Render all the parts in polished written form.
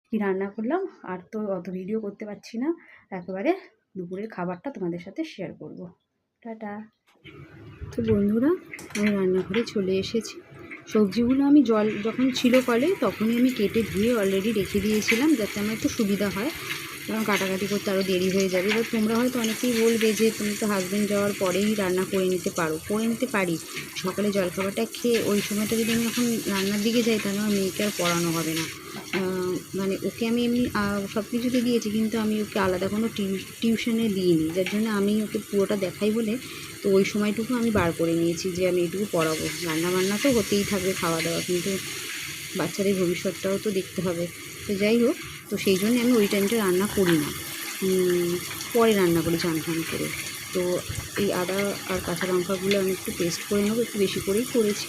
কী রান্না করলাম। আর তো অত ভিডিও করতে পারছি না, একেবারে দুপুরের খাবারটা তোমাদের সাথে শেয়ার করব। টাটা। তো বন্ধুরা, আমি রান্নাঘরে চলে এসেছি। সবজিগুলো আমি জল যখন ছিল কলে তখনই আমি কেটে ধুয়ে অলরেডি রেখে দিয়েছিলাম, যাতে আমার একটু সুবিধা হয়, কারণ কাটাকাটি করতে আরও দেরি হয়ে যাবে। এবার তোমরা হয়তো অনেকেই বলবে যে তুমি তো হাজব্যান্ড যাওয়ার পরেই রান্না করে নিতে পারো। করে নিতে পারি, সকালে জলখাবারটা খেয়ে ওই সময়টা যদি আমি এখন রান্নার দিকে যাই তাহলে আমার মেয়েকে আর পড়ানো হবে না। মানে ওকে আমি এমনি সব কিছুতে দিয়েছি, কিন্তু আমি ওকে আলাদা কোনো টিউশনে দিইনি, যার জন্য আমি ওকে পুরোটা দেখাই বলে তো ওই সময়টুকু আমি বার করে নিয়েছি যে আমি এইটুকু পড়াবো। রান্নাবান্না তো হতেই থাকবে, খাওয়া দাওয়া, কিন্তু বাচ্চাদের ভবিষ্যৎটাও তো দেখতে হবে। তো যাই হোক, তো সেই জন্য আমি ওই টাইমটা রান্না করি না, পরে রান্না করি চান টান করে। তো এই আদা আর কাঁচা লঙ্কাগুলো আমি একটু পেস্ট করে নেবো, একটু বেশি করেই করেছি,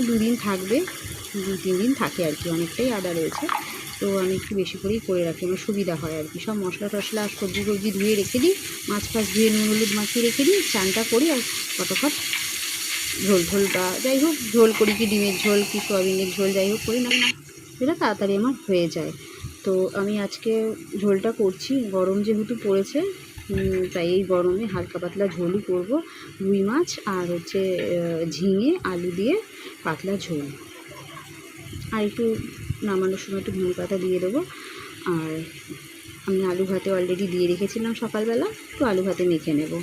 2 দিন থাকবে, 2-3 দিন থাকে আর কি, অনেকটাই আদা রয়েছে। তো আমি একটু বেশি করেই করে রাখি, আমার সুবিধা হয় আর কি। সব মশলা টশলা আর সবজি ধুয়ে রেখে দিই, মাছ ফাছ ধুয়ে নুন হলুদ মাখিয়ে রেখে দিই, চানটা করি আর ফটোফট ঝোল বা যাই হোক ঝোল করি, কি ডিমের ঝোল কি সোয়াবিনের ঝোল যাই হোক করি না, এটা তাড়াতাড়ি আমার হয়ে যায়। তো আমি আজকে ঝোলটা করছি, গরম যেহেতু পড়েছে, তাই এই গরমে হালকা পাতলা ঝোলই করব। রুই মাছ আর হচ্ছে ঝিঙে আলু দিয়ে পাতলা ঝোল, আর একটু নামানোর সময় একটু ধনে পাতা দিয়ে দেবো। আর আমি আলু ভাতে অলরেডি দিয়ে রেখেছিলাম সকালবেলা, তো আলু ভাতে মেখে নেব।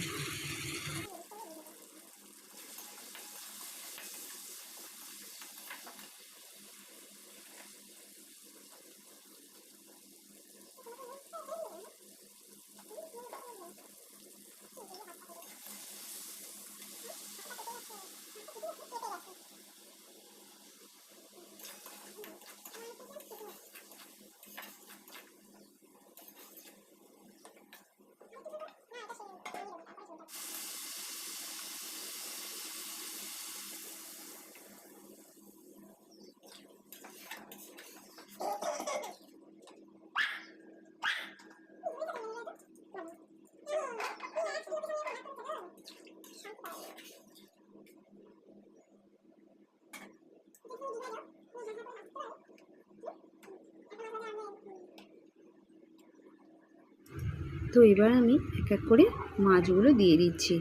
তো এবার আমি এক এক করে মাছগুলো দিয়ে দিচ্ছি।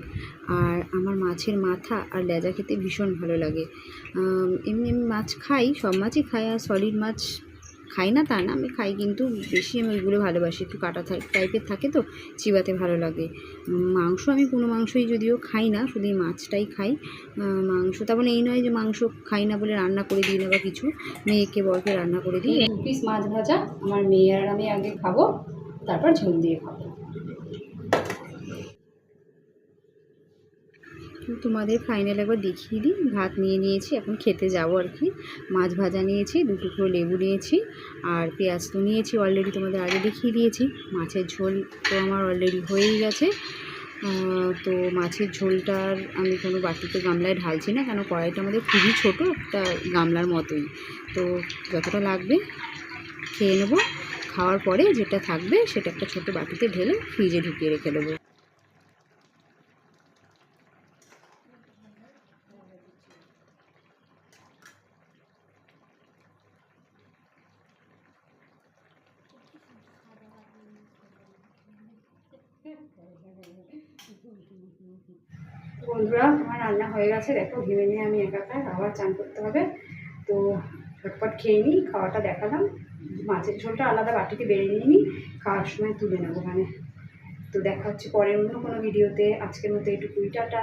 আর আমার মাছের মাথা আর লেজা খেতে ভীষণ ভালো লাগে। এমনি আমি মাছ খাই, সব মাছই খাই, আর সলিড মাছ খাই না তা না, আমি খাই, কিন্তু বেশি আমি ওইগুলো ভালোবাসি, একটু কাটা টাইপের থাকে তো চিবাতে ভালো লাগে। মাংস আমি কোনো মাংসই যদিও খাই না, শুধু এই মাছটাই খাই। মাংস তেমন এই নয় যে মাংস খাই না বলে রান্না করে দিই না বা কিছু, মেয়েকে বরকে রান্না করে দিই। 2 পিস মাছ ভাজা আমার মেয়ে আর আমি আগে খাবো, তারপর ঝোল দিয়ে খাবো। তোমাদের ফাইনাল একবার দেখিয়ে দিই, ভাত নিয়ে নিয়েছি, এখন খেতে যাবো আর কি। মাছ ভাজা নিয়েছি, 2 টুকরো লেবু নিয়েছি, আর পেঁয়াজ তো নিয়েছি অলরেডি, তোমাদের আগে দেখিয়ে দিয়েছি। মাছের ঝোল তো আমার অলরেডি হয়েই গেছে। তো মাছের ঝোলটার আমি কোনো বাটিতে গামলায় ঢালছি না, কেন কড়াইটা আমাদের খুবই ছোটো, একটা গামলার মতোই। তো যতটা লাগবে খেয়ে নেবো, খাওয়ার পরে যেটা থাকবে সেটা একটা ছোটো বাটিতে ঢেলে ফ্রিজে ঢুকিয়ে রেখে দেবো। বন্ধুরা, আমার রান্না হয়ে গেছে, দেখো ঘেমে নিয়ে আমি একাকার, আবার চান করতে হবে। তো ঝটপট খেয়ে নিই, খাওয়াটা দেখালাম। মাছের ঝোলটা আলাদা বাটিতে বেড়ে নিয়ে নিই, খাওয়ার সময় তুলে নেবো ওখানে। তো দেখা হচ্ছে পরের অন্য কোনো ভিডিওতে। আজকের মতো এইটুকুই, টাটা।